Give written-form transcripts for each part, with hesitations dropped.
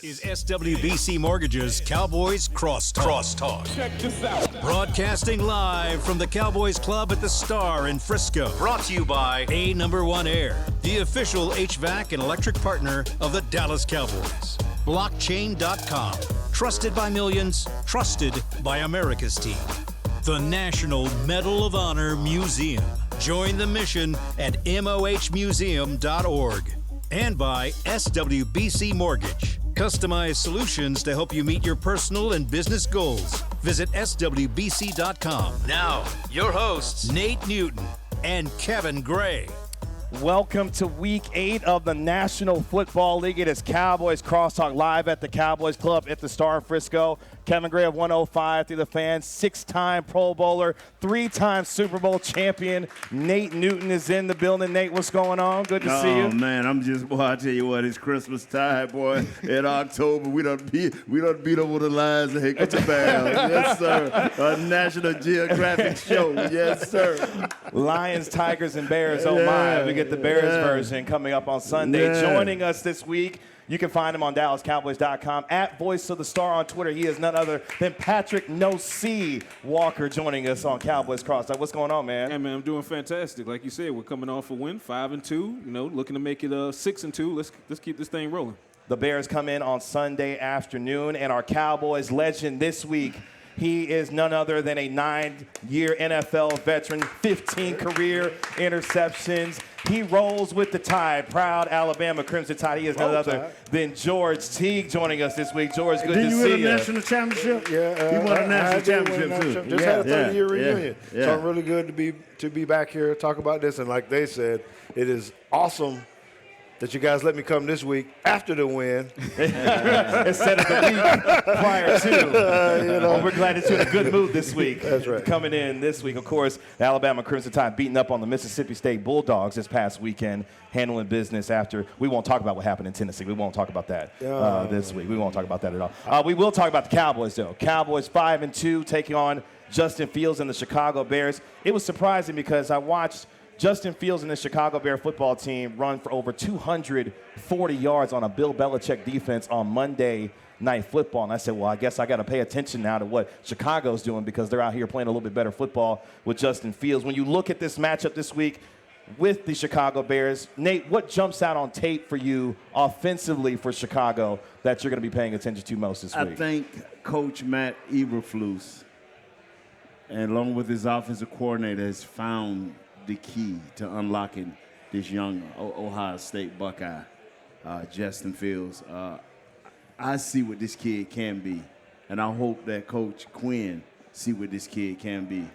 is SWBC Mortgage's Cowboys Crosstalk. Check this out. Broadcasting live from the Cowboys Club at the Star in Frisco. Brought to you by A1 Air, the official HVAC and electric partner of the Dallas Cowboys. Blockchain.com. Trusted by millions, trusted by America's team. The National Medal of Honor Museum. Join the mission at mohmuseum.org. And by SWBC Mortgage. Customized solutions to help you meet your personal and business goals. Visit swbc.com. Now, your hosts, Nate Newton and Kevin Gray. Welcome to Week 8 of the National Football League. It is Cowboys Crosstalk live at the Cowboys Club at the Star in Frisco. Kevin Gray of 105 through the fans, 6-time Pro Bowler, 3-time Super Bowl champion. Nate Newton is in the building. Nate, what's going on? Good to see you. Oh, man, I tell you what, it's Christmas time, boy. In October, we done beat over the lines and hit the barrel. Yes, sir. A National Geographic show. Yes, sir. Lions, Tigers, and Bears. Oh, my. We get the Bears version coming up on Sunday. Joining us this week, you can find him on DallasCowboys.com, at Voice of the Star on Twitter. He is none other than Patrick No C Walker joining us on Cowboys Crosstalk. What's going on, man? Hey, man, I'm doing fantastic. Like you said, we're coming off a win, 5-2. Looking to make it 6-2. Let's keep this thing rolling. The Bears come in on Sunday afternoon, and our Cowboys legend this week, he is none other than a 9-year NFL veteran, 15 career interceptions. He rolls with the Tide, proud Alabama Crimson Tide. He is none other than George Teague joining us this week. George, good to see you. Did you win a national championship? Yeah. He won a national championship, too. Just had a 30-year reunion. Yeah. So I'm really good to be back here, talk about this. And like they said, it is awesome that you guys let me come this week after the win. Instead of the week prior to. We're glad that you're in a good mood this week. That's right. Coming in this week, of course, the Alabama Crimson Tide beating up on the Mississippi State Bulldogs this past weekend, handling business after. We won't talk about what happened in Tennessee. We won't talk about that this week. We won't talk about that at all. We will talk about the Cowboys, though. Cowboys 5-2 taking on Justin Fields and the Chicago Bears. It was surprising because I watched Justin Fields and the Chicago Bear football team run for over 240 yards on a Bill Belichick defense on Monday Night Football. And I said, well, I guess I got to pay attention now to what Chicago's doing because they're out here playing a little bit better football with Justin Fields. When you look at this matchup this week with the Chicago Bears, Nate, what jumps out on tape for you offensively for Chicago that you're going to be paying attention to most this week? I think Coach Matt Eberflus, and along with his offensive coordinator, has found the key to unlocking this young Ohio State Buckeye, Justin Fields. I see what this kid can be, and I hope that Coach Quinn see what this kid can be.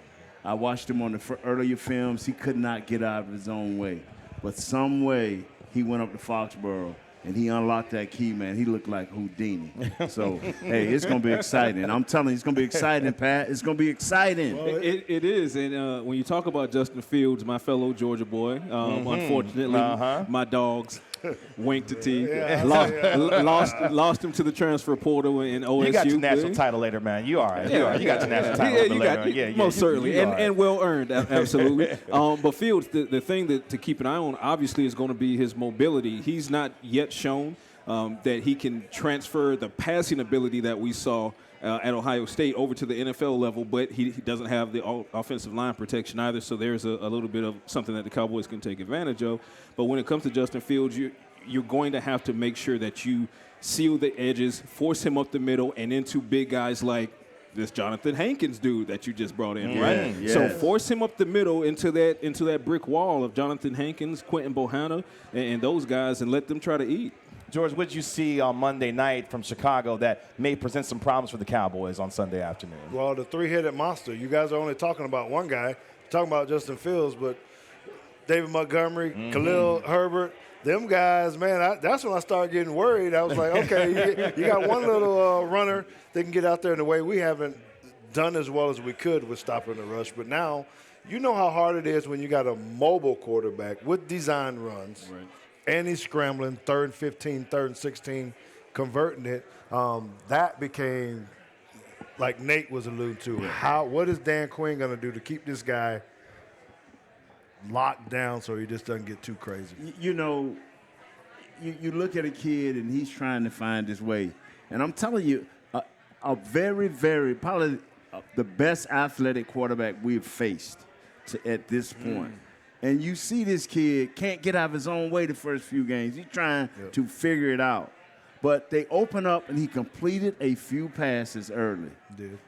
I watched him on the earlier films. He could not get out of his own way, but some way he went up to Foxborough and he unlocked that key, man. He looked like Houdini. So, hey, it's going to be exciting. I'm telling you, it's going to be exciting, Pat. It's going to be exciting. Well, it is. And when you talk about Justin Fields, my fellow Georgia boy, unfortunately, my dogs winked to Teague. Lost him to the transfer portal in OSU. You got your national title later, man. You all right. You got your national title later. Most certainly. And well-earned, absolutely. But Fields, the thing to keep an eye on, obviously, is going to be his mobility. He's not yet shown that he can transfer the passing ability that we saw at Ohio State over to the NFL level, but he doesn't have the offensive line protection either, so there's a little bit of something that the Cowboys can take advantage of. But when it comes to Justin Fields, you're going to have to make sure that you seal the edges, force him up the middle, and into big guys like this Jonathan Hankins dude that you just brought in, right? Yes. So force him up the middle into that brick wall of Jonathan Hankins, Quentin Bohanna, and those guys, and let them try to eat. George, what did you see on Monday night from Chicago that may present some problems for the Cowboys on Sunday afternoon? Well, the three-headed monster. You guys are only talking about one guy. You're talking about Justin Fields, but David Montgomery, Khalil Herbert, them guys, man, that's when I started getting worried. I was like, okay, you got one little runner that can get out there in the way we haven't done as well as we could with stopping the rush. But now you know how hard it is when you got a mobile quarterback with design runs. Right. And he's scrambling, 3rd and 15, 3rd and 16, converting it. That became, like Nate was alluding to, what is Dan Quinn going to do to keep this guy locked down so he just doesn't get too crazy? You know, you look at a kid and he's trying to find his way. And I'm telling you, a very, very, probably the best athletic quarterback we've faced at this point. And you see this kid can't get out of his own way the first few games. He's trying to figure it out. But they open up, and he completed a few passes early.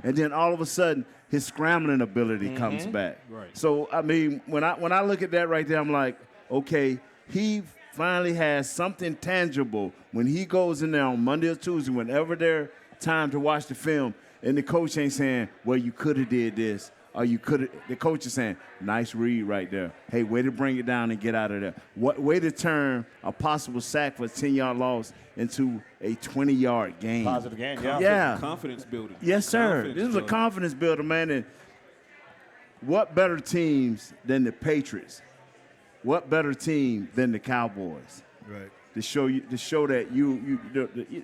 And then all of a sudden, his scrambling ability comes back. Right. So, I mean, when I look at that right there, I'm like, okay, he finally has something tangible when he goes in there on Monday or Tuesday, whenever there's time to watch the film, and the coach ain't saying, well, you could have did this. Or you could have. The coach is saying, nice read right there. Hey, way to bring it down and get out of there. What way to turn a possible sack for a 10-yard loss into a 20-yard gain. Positive gain, yeah. Yeah. Confidence building. Yes, sir. Confidence This is a confidence builder, man. And what better teams than the Patriots? What better team than the Cowboys? Right. To show that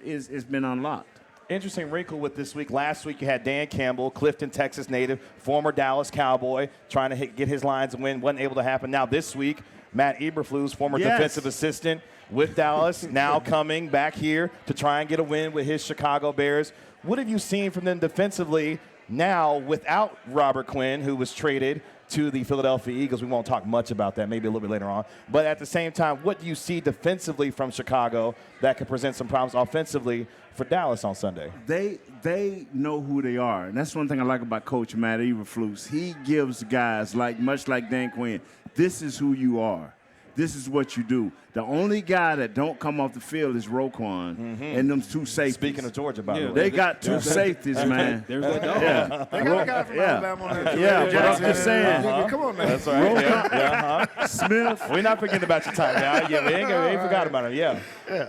it's been unlocked. Interesting wrinkle with this week. Last week you had Dan Campbell, Clifton, Texas native, former Dallas Cowboy, trying to get his lines and win. Wasn't able to happen. Now this week, Matt Eberflus, former defensive assistant with Dallas, now coming back here to try and get a win with his Chicago Bears. What have you seen from them defensively now without Robert Quinn, who was traded to the Philadelphia Eagles? We won't talk much about that, maybe a little bit later on. But at the same time, what do you see defensively from Chicago that could present some problems offensively for Dallas on Sunday? They know who they are, and that's one thing I like about Coach Matt Eberflus. He gives guys, much like Dan Quinn, this is who you are. This is what you do. The only guy that don't come off the field is Roquan and them two safeties. Speaking of Georgia, by the way. They got two safeties, man. There's that dog. Yeah. They got a guy from Alabama on there, too. Yeah, but I'm just saying. Come on, man. That's right. Smith. We're not forgetting about your time now. Yeah, we ain't forgot about him.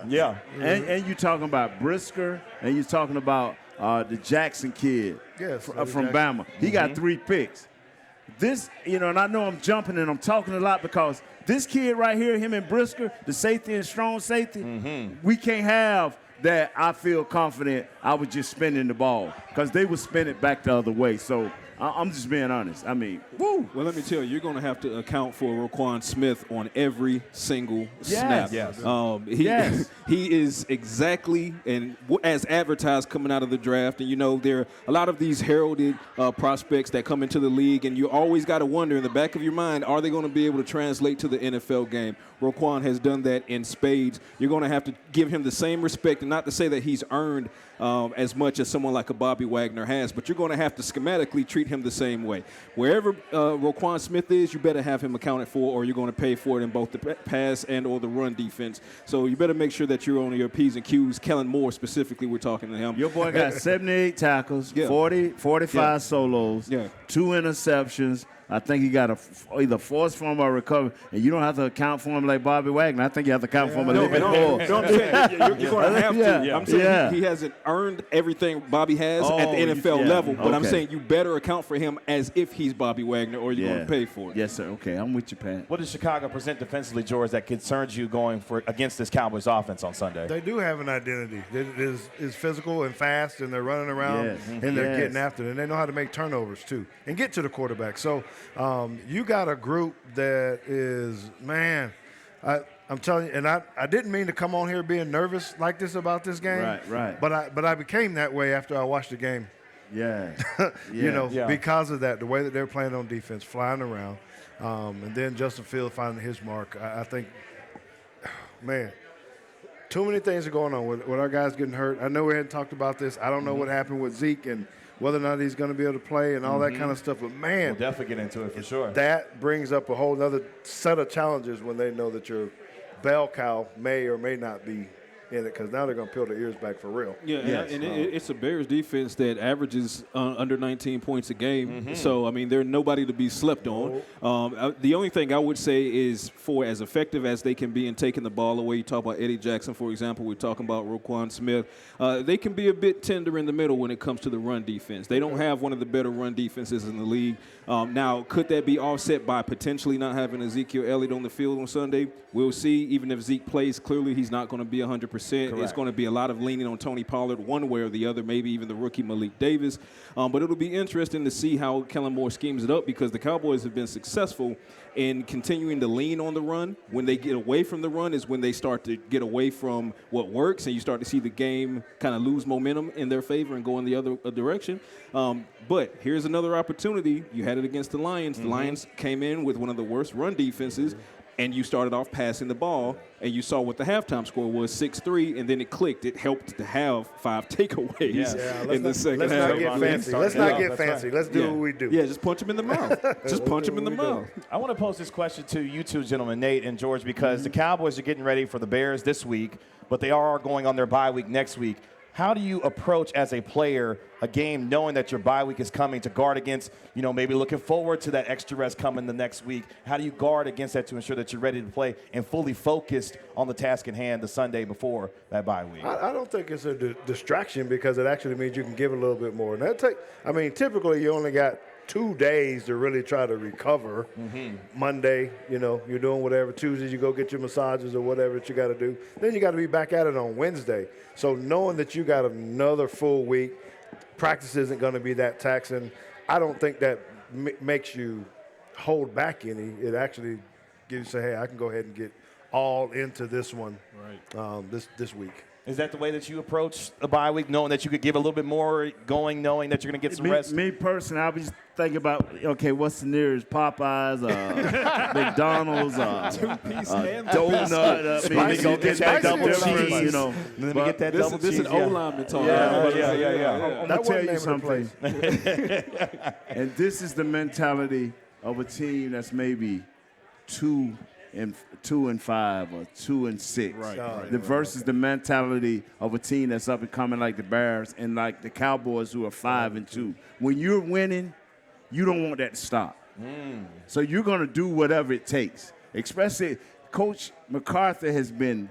Yeah. And you're talking about Brisker, and you're talking about the Jackson kid from Bama. He got 3 picks. This, and I know I'm jumping and I'm talking a lot because this kid right here, him and Brisker, the safety and strong safety, we can't have that I feel confident I was just spinning the ball because they would spin it back the other way. So I'm just being honest. I mean, woo. Well, let me tell you, you're going to have to account for Roquan Smith on every single snap. Yes. He is exactly as advertised coming out of the draft. And, there are a lot of these heralded prospects that come into the league, and you always got to wonder in the back of your mind, are they going to be able to translate to the NFL game? Roquan has done that in spades. You're going to have to give him the same respect, and not to say that he's earned as much as someone like a Bobby Wagner has, but you're going to have to schematically treat him the same way. Wherever Roquan Smith is, you better have him accounted for, or you're going to pay for it in both the pass and or the run defense. So you better make sure that you're on your P's and Q's. Kellen Moore specifically, we're talking to him. Your boy got 78 tackles, 45 solos, 2 interceptions. I think he got either forced fumble or recovery, and you don't have to account for him like Bobby Wagner. I think you have to account for him a little bit more. No, I'm saying you're going to have to. I'm saying he hasn't earned everything Bobby has at the NFL level, but I'm saying you better account for him as if he's Bobby Wagner, or you're going to pay for it. Yes, sir. Okay, I'm with you, Pat. What does Chicago present defensively, George, that concerns you going against this Cowboys offense on Sunday? They do have an identity. It is physical and fast, and they're running around, and they're getting after it. And they know how to make turnovers, too, and get to the quarterback. So you got a group that is, man, I'm telling you, and I didn't mean to come on here being nervous like this about this game. Right. But I became that way after I watched the game. Because of that, the way that they're playing on defense, flying around, and then Justin Fields finding his mark. I think, man, too many things are going on with our guys getting hurt. I know we hadn't talked about this. I don't know what happened with Zeke and whether or not he's going to be able to play and all that kind of stuff. But, man. We'll definitely get into it for sure. That brings up a whole other set of challenges when they know that your bell cow may or may not be in it, because now they're going to peel their ears back for real. It's a Bears defense that averages under 19 points a game. So, I mean, they're nobody to be slept on. The only thing I would say is, for as effective as they can be in taking the ball away, you talk about Eddie Jackson, for example, we're talking about Roquan Smith, they can be a bit tender in the middle when it comes to the run defense. They don't have one of the better run defenses in the league. Now, could that be offset by potentially not having Ezekiel Elliott on the field on Sunday? We'll see. Even if Zeke plays, clearly he's not going to be 100%. 100%. It's going to be a lot of leaning on Tony Pollard one way or the other, maybe even the rookie Malik Davis. But it'll be interesting to see how Kellen Moore schemes it up, because the Cowboys have been successful in continuing to lean on the run. When they get away from the run is when they start to get away from what works, and you start to see the game kind of lose momentum in their favor and go in the other direction. But here's another opportunity. You had it against the Lions. The Lions came in with one of the worst run defenses, and you started off passing the ball, and you saw what the halftime score was, 6-3, and then it clicked. It helped to have 5 takeaways in the second half. Let's not get fancy. Let's do what we do. Yeah, just punch him in the mouth. Just punch him in the mouth. I want to pose this question to you two gentlemen, Nate and George, because the Cowboys are getting ready for the Bears this week, but they are going on their bye week next week. How do you approach, as a player, a game knowing that your bye week is coming, to guard against, maybe looking forward to that extra rest coming the next week? How do you guard against that to ensure that you're ready to play and fully focused on the task in hand the Sunday before that bye week? I don't think it's a distraction, because it actually means you can give a little bit more. And typically you only got 2 days to really try to recover. Monday, you're doing whatever. Tuesday, you go get your massages or whatever that you got to do. Then you got to be back at it on Wednesday. So knowing that you got another full week, practice isn't going to be that taxing. I don't think that makes you hold back any. It actually gives you, say, hey, I can go ahead and get all into this one this week. Is that the way that you approach a bye week, knowing that you could give a little bit more going, knowing that you're going to get some rest? Me personally, I was thinking about, okay, what's the nearest Popeyes, McDonald's, donut. Let me go get that double cheese. Let me get that double cheese. This is an O-lineman talk. Yeah. I'm going to tell you something. And this is the mentality of a team that's maybe 2-5 or 2-6. Versus the mentality of a team that's up and coming like the Bears and like the Cowboys, who are 5-2. When you're winning, you don't want that to stop. So you're going to do whatever it takes. Especially Coach McCarthy has been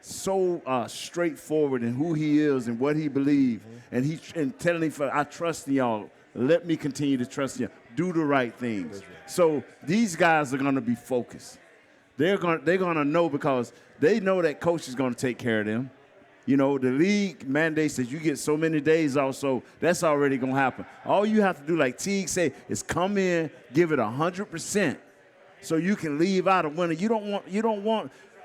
so straightforward in who he is and what he believes, and telling him, I trust in y'all. Let me continue to trust you. Do the right things. So these guys are going to be focused. They're gonna know, because they know that coach is gonna take care of them. The league mandates that you get so many days off, so that's already gonna happen. All you have to do, like Teague say, is come in, give it 100%, so you can leave out a winner.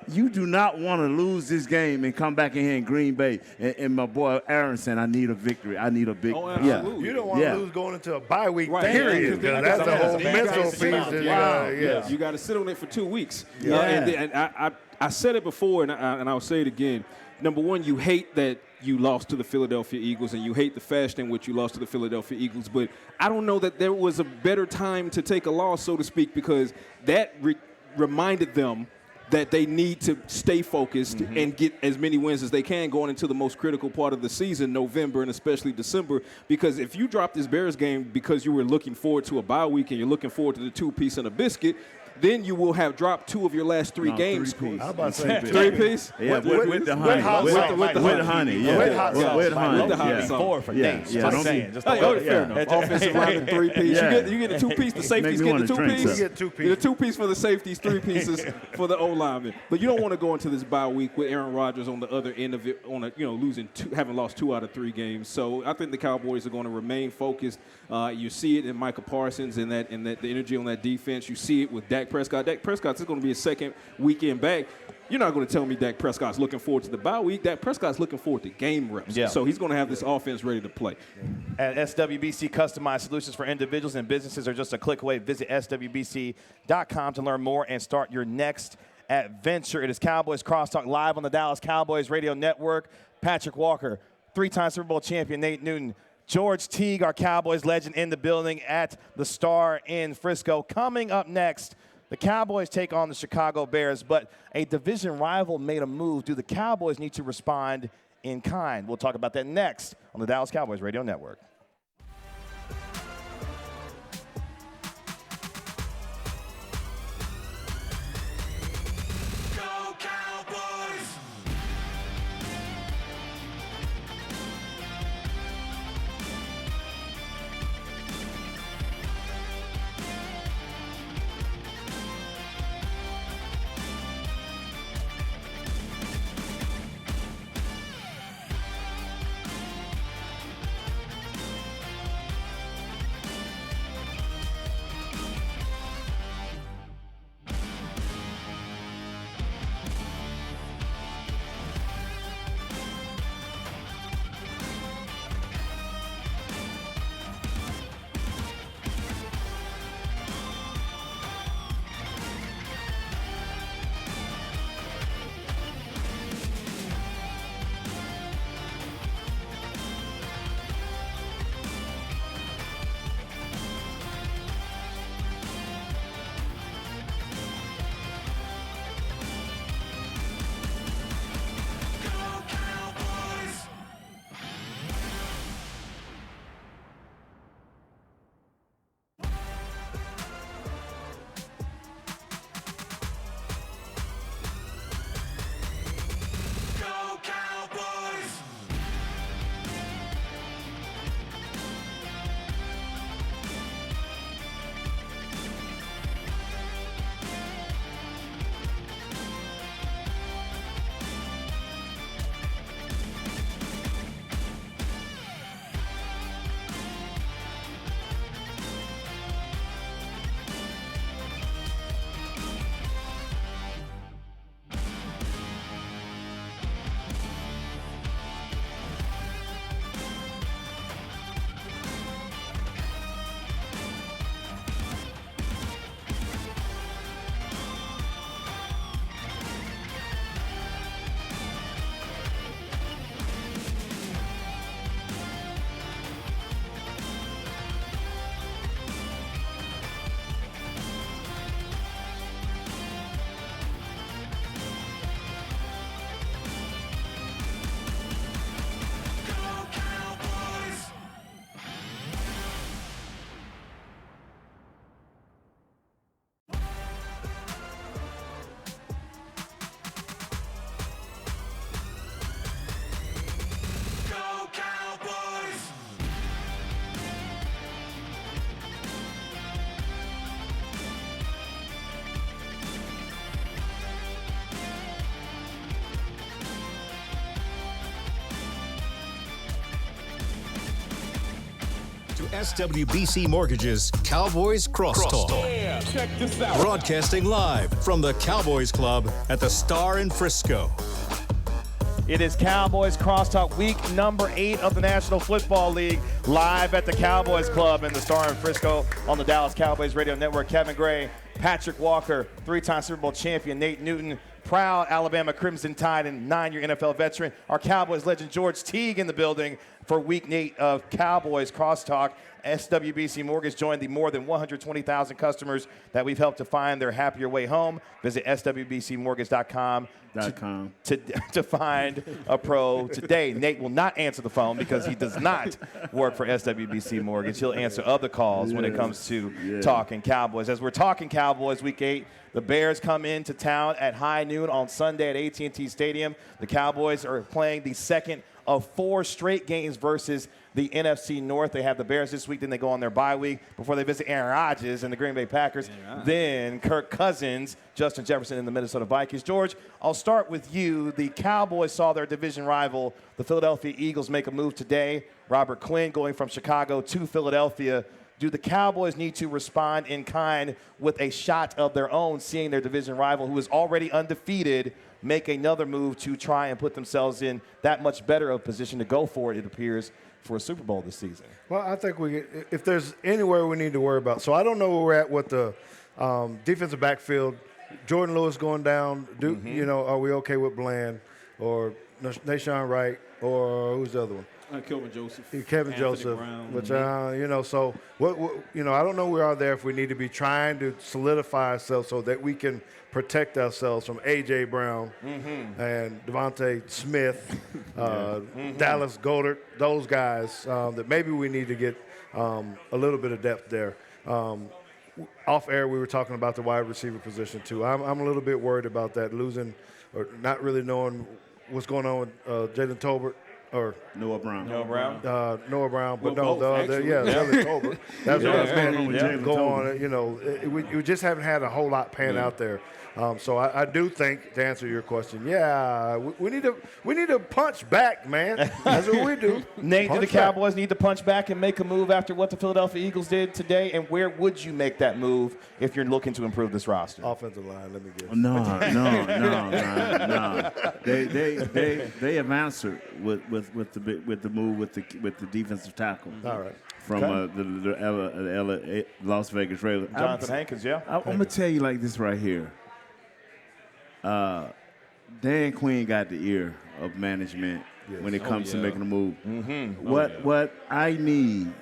You do not want to lose this game and come back in here in Green Bay and my boy Aaron saying, I need a victory. I need a big absolutely. You don't want to lose going into a bye week period. Because that's a whole mental piece. You got to sit on it for 2 weeks. And I said it before, and I'll say it again. Number one, you hate that you lost to the Philadelphia Eagles, and you hate the fashion in which you lost to the Philadelphia Eagles. But I don't know that there was a better time to take a loss, so to speak, because that reminded them that they need to stay focused and get as many wins as they can going into the most critical part of the season, November and especially December. Because if you drop this Bears game because you were looking forward to a bye week and you're looking forward to the 2-piece and a biscuit, then you will have dropped 2 of your last 3 games. 3-piece. How about saying 3-piece? Yeah, with the honey. With the honey. Yeah. With hot sauce. With honey. With the hot Yeah. sauce. 4 for Nate. Yeah. Just saying. Just Fair enough. Offensive lineman, 3-piece. Yeah. You get a 2-piece. The safeties me get wanna the drink 2-piece. You get 2-piece. You get a 2-piece for the safeties, 3 pieces for the O-lineman. But you don't want to go into this bye week with Aaron Rodgers on the other end of it, having lost 2 out of 3 games. So I think the Cowboys are going to remain focused. You see it in Micah Parsons and the energy on that defense. You see it with Dak Prescott. Dak Prescott is going to be his second weekend back. You're not going to tell me Dak Prescott's looking forward to the bye week. Dak Prescott's looking forward to game reps. Yeah. So he's going to have this offense ready to play. At SWBC, customized solutions for individuals and businesses are just a click away. Visit swbc.com to learn more and start your next adventure. It is Cowboys Crosstalk live on the Dallas Cowboys Radio Network. Patrick Walker, 3-time Super Bowl champion Nate Newton, George Teague, our Cowboys legend, in the building at the Star in Frisco. Coming up next, the Cowboys take on the Chicago Bears, but a division rival made a move. Do the Cowboys need to respond in kind? We'll talk about that next on the Dallas Cowboys Radio Network. SWBC Mortgage's Cowboys Crosstalk. Check this out. Broadcasting live from the Cowboys Club at the Star in Frisco. It is Cowboys Crosstalk, week number 8 of the National Football League, live at the Cowboys Club in the Star in Frisco on the Dallas Cowboys Radio Network. Kevin Gray, Patrick Walker, 3-time Super Bowl champion Nate Newton, proud Alabama Crimson Tide and 9-year NFL veteran, our Cowboys legend George Teague in the building for week 8 of Cowboys Crosstalk. SWBC Mortgage joined the more than 120,000 customers that we've helped to find their happier way home. Visit swbcmortgage.com to find a pro today. Nate will not answer the phone because he does not work for SWBC Mortgage. He'll answer other calls when it comes to talking Cowboys. As we're talking Cowboys week 8, the Bears come into town at high noon on Sunday at AT&T Stadium. The Cowboys are playing the second of 4 straight games versus the NFC North. They have the Bears this week, then they go on their bye week before they visit Aaron Rodgers and the Green Bay Packers, then Kirk Cousins, Justin Jefferson, and the Minnesota Vikings. George, I'll start with you. The Cowboys saw their division rival, the Philadelphia Eagles, make a move today. Robert Quinn going from Chicago to Philadelphia. Do the Cowboys need to respond in kind with a shot of their own, seeing their division rival, who is already undefeated, make another move to try and put themselves in that much better of a position to go for it appears, for a Super Bowl this season? Well, I think if there's anywhere we need to worry about. So I don't know where we're at with the defensive backfield. Jordan Lewis going down. Are we okay with Bland or Nashawn Wright or who's the other one? Kelvin Joseph. Kevin Anthony Joseph, Brown. which so what I don't know where we are there if we need to be trying to solidify ourselves so that we can protect ourselves from A.J. Brown and Devontae Smith, Dallas Goedert, those guys that maybe we need to get a little bit of depth there. Off air, we were talking about the wide receiver position too. I'm a little bit worried about that, losing or not really knowing what's going on with Jalen Tolbert. Or Noah Brown. Noah Brown, but well, the other Tolbert. That's what I was Jalen going on. We just haven't had a whole lot pan out there. So I do think, to answer your question, we need to punch back, man. That's what we do. Nate, punch do the Cowboys need to punch back and make a move after what the Philadelphia Eagles did today? And where would you make that move if you're looking to improve this roster? Offensive line, let me guess. No. They have answered with the move with the defensive tackle. All right. From the Las Vegas Raiders. Jonathan Hankins, I'm going to tell you like this right here. Dan Quinn got the ear of management when it comes to making a move. What I need,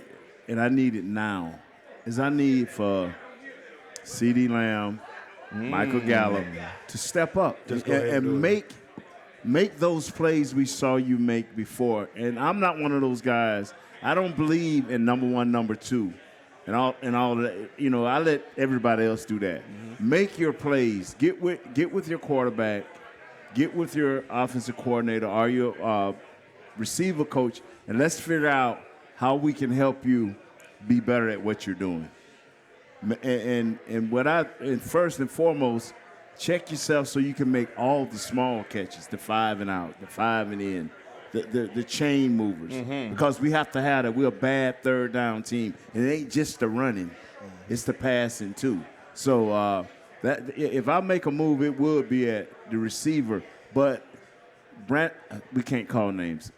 and I need it now, is I need for CeeDee Lamb, Michael Gallup to step up and make those plays we saw you make before. And I'm not one of those guys. I don't believe in number 1, number 2. And all that, I let everybody else do that. Make your plays. Get with your quarterback. Get with your offensive coordinator or your receiver coach, and let's figure out how we can help you be better at what you're doing. And first and foremost, check yourself so you can make all the small catches, the 5 and out, the 5 and in. The chain movers, because we have to have that. We're a bad third down team, and it ain't just the running; it's the passing too. So that if I make a move, it would be at the receiver. But Brent, we can't call names,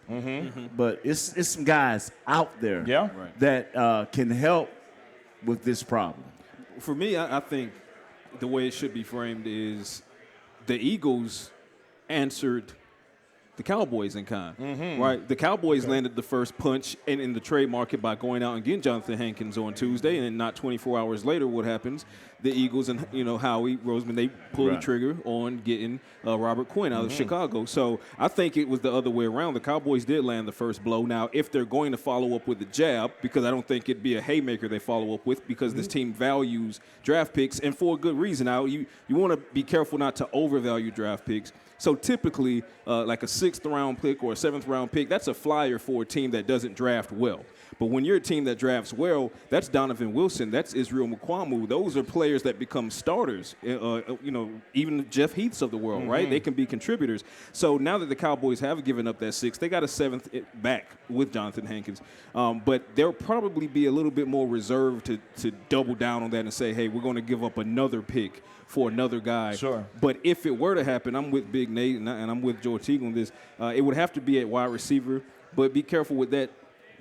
but it's some guys out there that can help with this problem. For me, I think the way it should be framed is the Eagles answered the Cowboys in kind, right? The Cowboys landed the first punch in the trade market by going out and getting Jonathan Hankins on Tuesday, and then not 24 hours later, what happens? The Eagles and Howie Roseman, they pulled the trigger on getting Robert Quinn out of Chicago. So I think it was the other way around. The Cowboys did land the first blow. Now, if they're going to follow up with the jab, because I don't think it'd be a haymaker they follow up with, because this team values draft picks, and for a good reason. Now, you want to be careful not to overvalue draft picks. So typically, like a 6th-round pick or a 7th-round pick, that's a flyer for a team that doesn't draft well. But when you're a team that drafts well, that's Donovan Wilson, that's Israel Mukuamu. Those are players that become starters, even Jeff Heaths of the world, right? They can be contributors. So now that the Cowboys have given up that 6th, they got a 7th back with Jonathan Hankins. But they'll probably be a little bit more reserved to double down on that and say, hey, we're going to give up another pick for another guy. Sure. But if it were to happen, I'm with Big Nate and I'm with Joe Teague on this, it would have to be at wide receiver. But be careful with that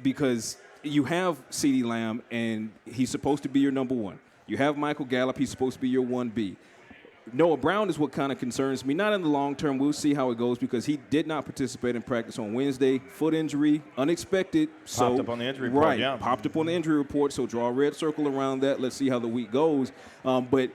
because you have CeeDee Lamb, and he's supposed to be your number 1. You have Michael Gallup. He's supposed to be your 1B. Noah Brown is what kind of concerns me. Not in the long term. We'll see how it goes because he did not participate in practice on Wednesday. Foot injury, unexpected. Popped up on the injury report, right, yeah. Popped up on the injury report, so draw a red circle around that. Let's see how the week goes. But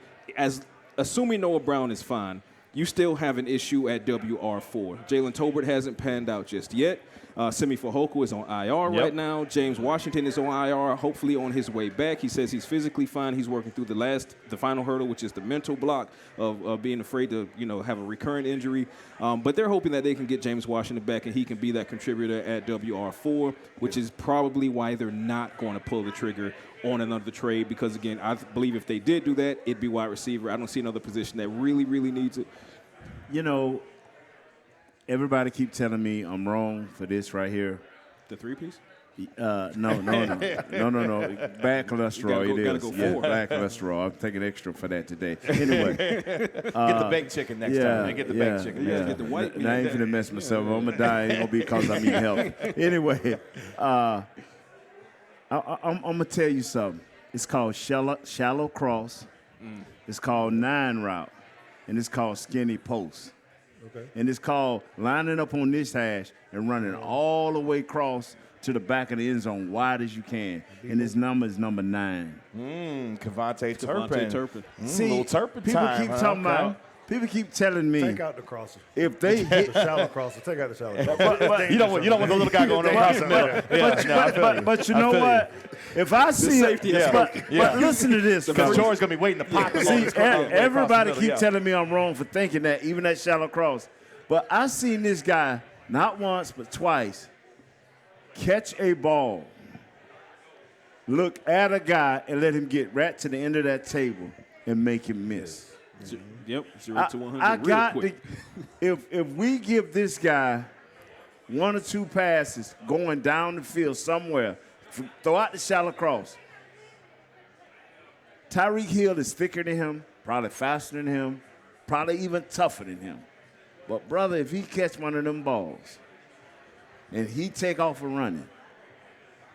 assuming Noah Brown is fine, you still have an issue at WR4. Jalen Tolbert hasn't panned out just yet. Semi Fehoko is on IR right now. James Washington is on IR, hopefully on his way back. He says he's physically fine. He's working through the final hurdle, which is the mental block of being afraid to, have a recurrent injury. But they're hoping that they can get James Washington back and he can be that contributor at WR4, which is probably why they're not going to pull the trigger on another trade because, again, I believe if they did do that, it'd be wide receiver. I don't see another position that really, really needs it. Everybody keep telling me I'm wrong for this right here. The 3-piece? No. Bad cholesterol, it is. Go Yeah, forward. bad cholesterol. I'm taking extra for that today. Anyway. Get the baked chicken next time. Get the baked chicken. Yeah. Get the white meat. Now I ain't finna mess myself up. I'm going to die. It ain't going to be because I'm eating healthy. Anyway, I'm going to tell you something. It's called shallow cross. It's called 9 route. And it's called skinny post. Okay. And it's called lining up on this hash and running all the way across to the back of the end zone wide as you can. And his number is number 9. Kavonte Turpin. See, little Turpin people time, keep talking about. People keep telling me Take out the crosser. if they The hit. shallow crosser. Take out the shallow crosser. But you don't want the little guy going across the middle. But you know what? If I see safety it, but listen to this. Because George's going to be waiting to pop him. See, everybody keep telling me I'm wrong for thinking that, even that shallow cross. But I seen this guy not once but twice catch a ball, look at a guy, and let him get right to the end of that table and make him miss. Yep, 0 to 100 I real got quick. if we give this guy 1 or 2 passes going down the field somewhere, throw out the shallow cross. Tyreek Hill is thicker than him, probably faster than him, probably even tougher than him. But, brother, if he catch one of them balls and he take off and running,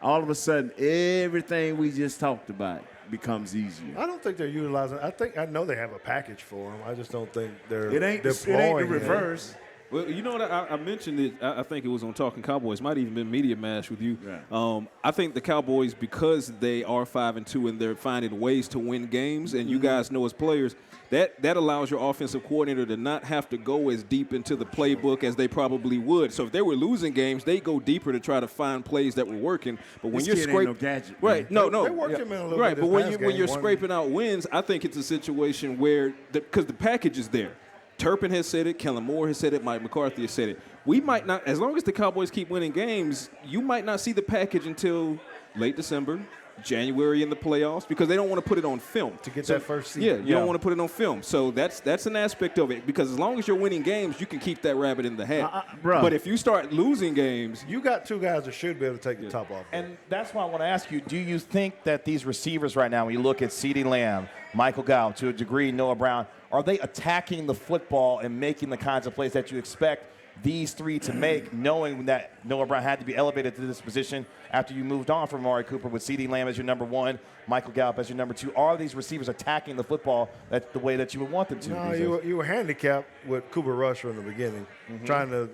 all of a sudden everything we just talked about becomes easier. I don't think they're utilizing. I know they have a package for him. I just don't think they're It ain't the deploying reverse. Well, you know what? I mentioned it. I think it was on Talking Cowboys. Might even been Media Mash with you. Right. I think the Cowboys, because they are 5-2 and they're finding ways to win games, and you guys know as players, that allows your offensive coordinator to not have to go as deep into the playbook as they probably would. So if they were losing games, they go deeper to try to find plays that were working. But when This you're kid ain't no gadget, right? man. No. They worked him in a little right, bit but this past when game. you're One- scraping out wins, I think it's a situation where because the package is there. Turpin has said it. Kellen Moore has said it. Mike McCarthy has said it. We might not, as long as the Cowboys keep winning games, you might not see the package until late December, January in the playoffs, because they don't want to put it on film. to get that first seed. Yeah, you don't want to put it on film. So that's an aspect of it, because as long as you're winning games, you can keep that rabbit in the hat. Bruh. But if you start losing games, You got 2 guys that should be able to take the top off. And that's why I want to ask you, do you think that these receivers right now, when you look at CeeDee Lamb, Michael Gallup, to a degree, Noah Brown, are they attacking the football and making the kinds of plays that you expect these 3 to make, knowing that Noah Brown had to be elevated to this position after you moved on from Amari Cooper with CeeDee Lamb as your number 1, Michael Gallup as your number 2? Are these receivers attacking the football the way that you would want them to? No, you were handicapped with Cooper Rush from the beginning, trying to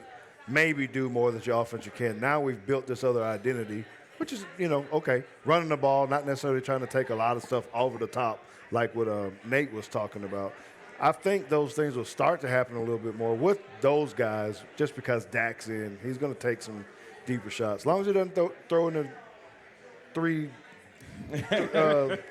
maybe do more than your offense you can. Now we've built this other identity, which is, okay, running the ball, not necessarily trying to take a lot of stuff over the top like what Nate was talking about. I think those things will start to happen a little bit more with those guys just because Dak's in. He's going to take some deeper shots. As long as he doesn't throw in the 3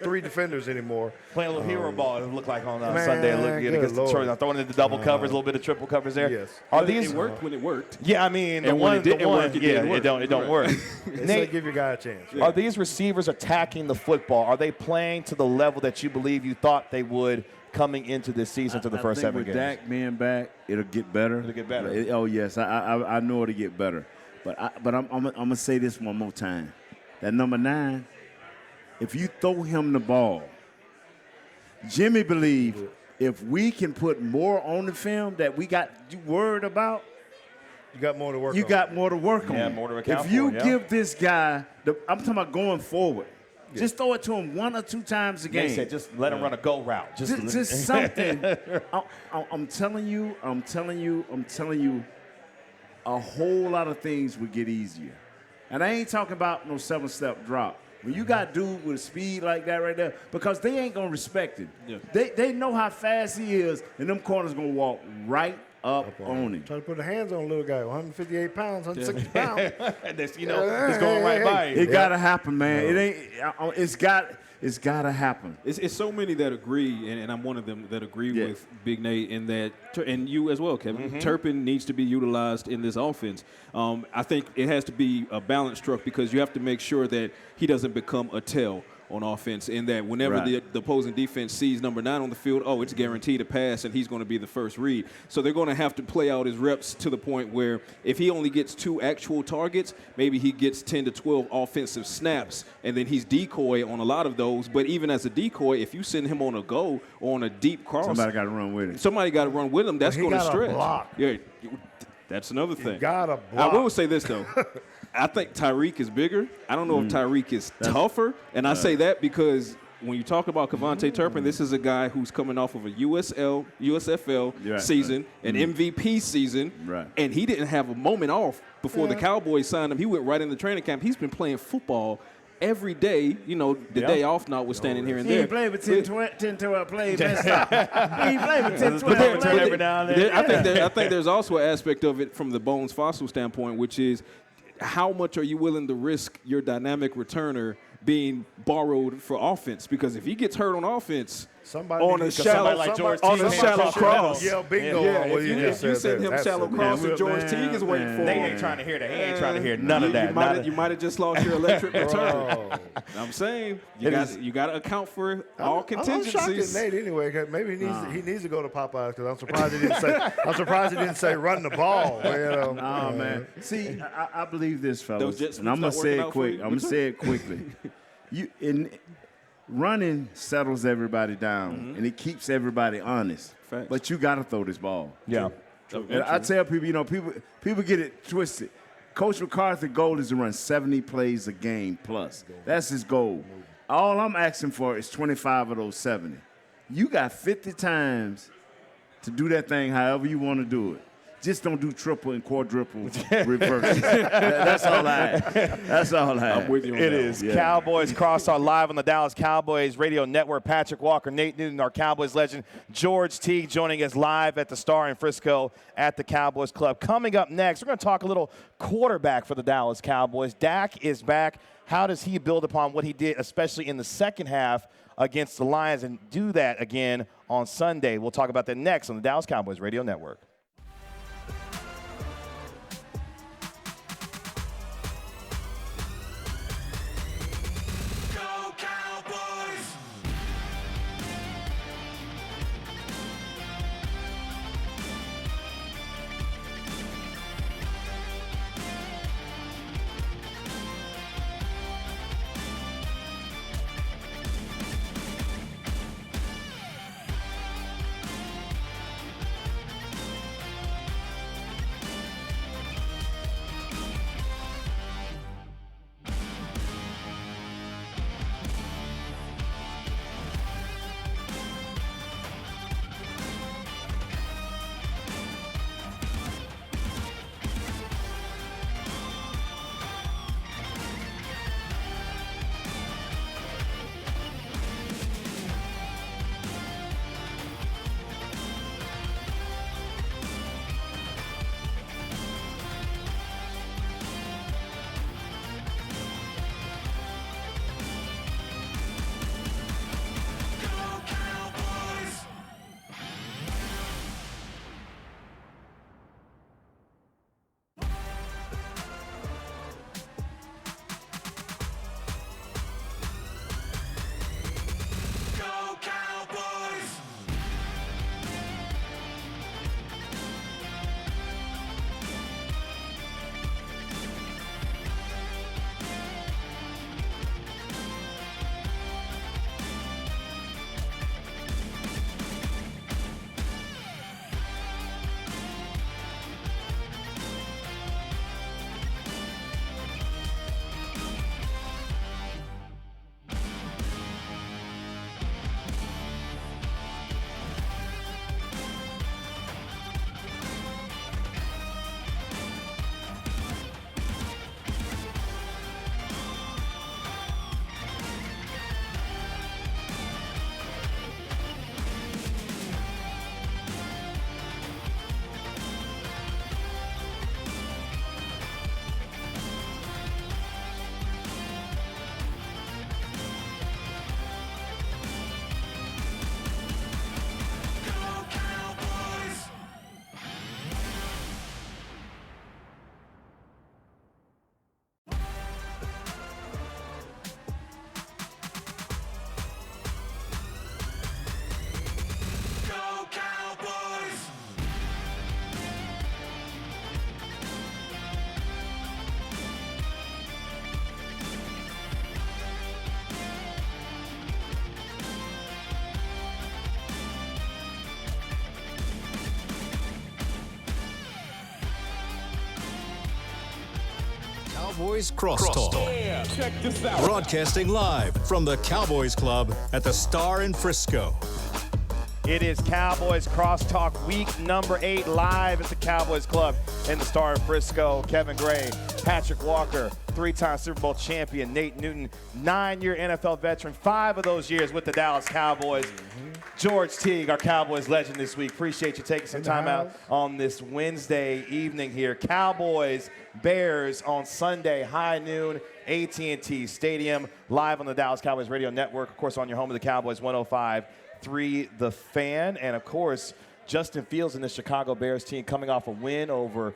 three defenders anymore. Playing a little hero ball, it looked like on Man, Sunday. It looked good good against Detroit. Lord. Throwing into the double covers, a little bit of triple covers there. Yes. Are But these? it worked when it worked. Yeah, I mean, And when it didn't work, it didn't work. it don't work. They say Nate, give your guy a chance. are these receivers attacking the football? Are they playing to the level that you believe you thought they would coming into this season to the first I think 7 with games? Dak being back, it'll get better. It'll get better. Oh yes, I know it'll get better. But I'm gonna say this one more time. That number 9, if you throw him the ball, Jimmy believe if we can put more on the film that we got you worried about, You got more to work on. you got more to work on. Yeah, more to account If you for, yeah. give this guy, I'm talking about going forward, just throw it to him 1 or 2 times a game. They said just let him run a go route. Just something. I'm telling you, a whole lot of things would get easier. And I ain't talking about no 7-step drop. When you got dude with speed like that right there, because they ain't gonna respect him. Yeah. They know how fast he is, and them corners gonna walk right up on him. Trying to put the hands on a little guy, 158 pounds, 160 pounds. It's going right by. It gotta happen, man. It ain't. It's gotta happen. It's so many that agree, and I'm one of them that agree Yeah. with Big Nate in that, and you as well, Kevin. Turpin needs to be utilized in this offense. I think it has to be a balance struck because you have to make sure that he doesn't become a tell on offense, in that whenever Right. the opposing defense sees number 9 on the field, it's guaranteed a pass, and he's going to be the first read. So they're going to have to play out his reps to the point where if he only gets 2 actual targets, maybe he gets 10 to 12 offensive snaps, and then he's decoy on a lot of those. But even as a decoy, if you send him on a go or on a deep cross, Somebody got to run with it. somebody got to run with him. That's He going to gotta stretch. block. Yeah, that's another thing. gotta I block. will say this though. I think Tyreek is bigger. I don't know if Tyreek is tougher, and I say that because when you talk about Kavonte Turpin, this is a guy who's coming off of a USFL Right, season, an MVP season, Right. and he didn't have a moment off before the Cowboys signed him. He went right into training camp. He's been playing football every day, the day off notwithstanding here and He there. ain't played with 10, 12 plays. Man, stop. He ain't played with 10, 12 Return plays. every now and then. I think there's also an aspect of it from the Bones Fossil standpoint, which is how much are you willing to risk your dynamic returner being borrowed for offense? Because if he gets hurt on offense, Somebody on a needs- shallow, somebody like George on Teague a came shallow across the middle. cross, Yeah, bingo yeah, on what if you you just send said him there. shallow Absolutely. cross, and Man, George Teague is waiting man. for They him. ain't trying to hear that. He ain't trying to hear none of that. You might have just lost your electric return. Oh. I'm saying It is- you got to account for all I'm shocked at contingencies. Nate anyway. 'Cause maybe he needs to go to Popeyes because I'm surprised he didn't say run the ball. Nah, man. See, I believe this, fellas, Those jet and I'm gonna sweeps not say working it out for quick. you? I'm gonna say it quickly. Running settles everybody down, and it keeps everybody honest. Facts. But you got to throw this ball. Yeah. And I tell people, people get it twisted. Coach McCarthy's goal is to run 70 plays a game plus. That's his goal. All I'm asking for is 25 of those 70. You got 50 times to do that thing however you want to do it. Just don't do triple and quadruple reverses. That's all I ask. That's all I ask. I'm with you on It that. is Cowboys Crosstalk live on the Dallas Cowboys Radio Network. Patrick Walker, Nate Newton, our Cowboys legend, George Teague joining us live at the Star in Frisco at the Cowboys Club. Coming up next, we're going to talk a little quarterback for the Dallas Cowboys. Dak is back. How does he build upon what he did, especially in the second half against the Lions, and do that again on Sunday? We'll talk about that next on the Dallas Cowboys Radio Network. Cowboys Crosstalk. Yeah, check this out. Broadcasting live from the Cowboys Club at the Star in Frisco. It is Cowboys Crosstalk week number 8 live at the Cowboys Club in the Star in Frisco. Kevin Gray, Patrick Walker, 3-time Super Bowl champion, Nate Newton, 9-year NFL veteran, 5 of those years with the Dallas Cowboys. George Teague, our Cowboys legend this week. Appreciate you taking some time out on this Wednesday evening here. Cowboys, Bears on Sunday, high noon, AT&T Stadium, live on the Dallas Cowboys Radio Network. Of course, on your home of the Cowboys, 105.3 The Fan. And, of course, Justin Fields and the Chicago Bears team coming off a win over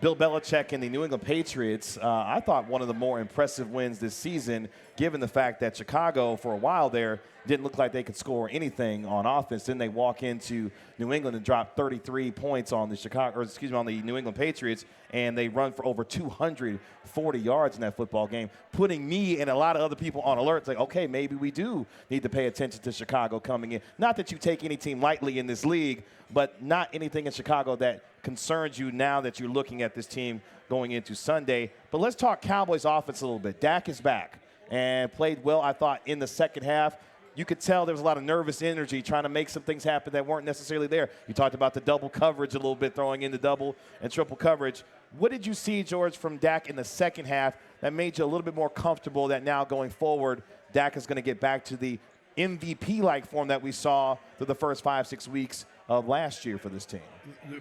Bill Belichick and the New England Patriots. I thought one of the more impressive wins this season, given the fact that Chicago, for a while there, didn't look like they could score anything on offense. Then they walk into New England and drop 33 points on the New England Patriots, and they run for over 240 yards in that football game, putting me and a lot of other people on alert. It's like, okay, maybe we do need to pay attention to Chicago coming in. Not that you take any team lightly in this league, but not anything in Chicago that concerns you now that you're looking at this team going into Sunday. But let's talk Cowboys offense a little bit. Dak is back and played well, I thought, in the second half. You could tell there was a lot of nervous energy trying to make some things happen that weren't necessarily there. You talked about the double coverage a little bit, throwing in the double and triple coverage. What did you see, George, from Dak in the second half that made you a little bit more comfortable that now going forward, Dak is going to get back to the MVP-like form that we saw through the first 5-6 weeks of last year for this team?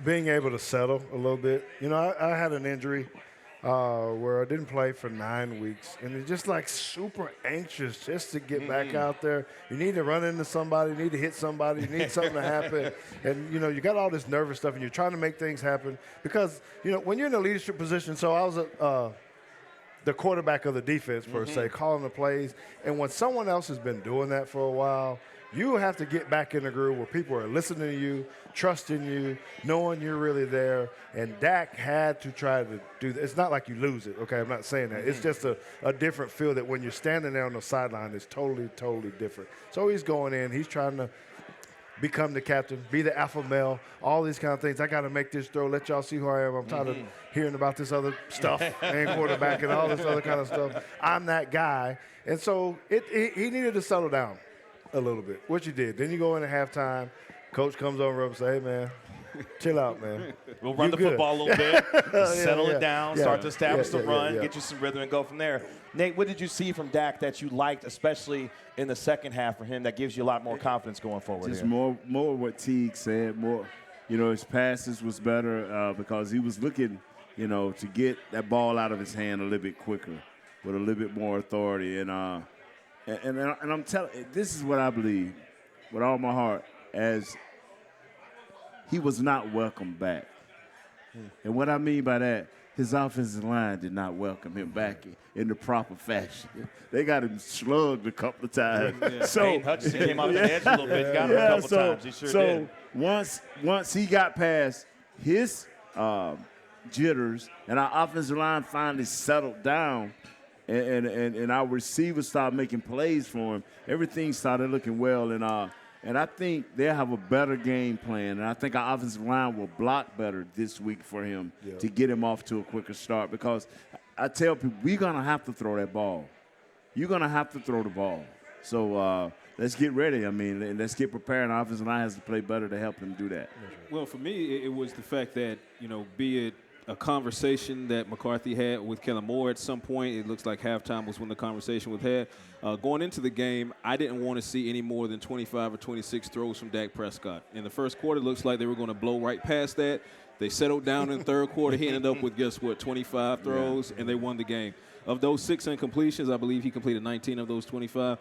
Being able to settle a little bit. You know, I had an injury where I didn't play for 9 weeks, and it's just like super anxious just to get back out there. You need to run into somebody, you need to hit somebody, you need something to happen. And, you know, you got all this nervous stuff, and you're trying to make things happen because, you know, when you're in a leadership position, so I was the quarterback of the defense, per se, calling the plays. And when someone else has been doing that for a while, you have to get back in the groove where people are listening to you, trusting you, knowing you're really there. And Dak had to try to do that. It's not like you lose it, okay? I'm not saying that. It's just a different feel that when you're standing there on the sideline, it's totally, totally different. So he's going in. He's trying to become the captain, be the alpha male, all these kind of things. I got to make this throw, let y'all see who I am. I'm tired of hearing about this other stuff and quarterback and all this other kind of stuff. I'm that guy. And so he needed to settle down a little bit, which he did. Then you go in at halftime. Coach comes over and say, hey, man, chill out, man. We'll run the football a little bit, settle it down, start to establish the run, get you some rhythm, and go from there. Nate, what did you see from Dak that you liked, especially in the second half for him, that gives you a lot more confidence going forward? Just more what Teague said. More, you know, his passes was better because he was looking, you know, to get that ball out of his hand a little bit quicker with a little bit more authority. And I'm telling you, this is what I believe with all my heart, as he was not welcome back. And what I mean by that, his offensive line did not welcome him back in the proper fashion. They got him slugged a couple of times. Yeah. So Hutchinson came out the edge a little bit, got him a couple times. He sure did. Once he got past his jitters and our offensive line finally settled down, and our receivers started making plays for him, everything started looking well. And I think they'll have a better game plan. And I think our offensive line will block better this week for him to get him off to a quicker start. Because I tell people, we're going to have to throw that ball. You're going to have to throw the ball. So let's get ready. I mean, let's get prepared. Our offensive line has to play better to help him do that. Well, for me, it was the fact that, you know, be it a conversation that McCarthy had with Kellen Moore at some point. It looks like halftime was when the conversation was had. Going into the game, I didn't want to see any more than 25 or 26 throws from Dak Prescott. In the first quarter, it looks like they were going to blow right past that. They settled down in the third quarter. He ended up with, guess what, 25 throws, and they won the game. Of those 6 incompletions, I believe he completed 19 of those 25.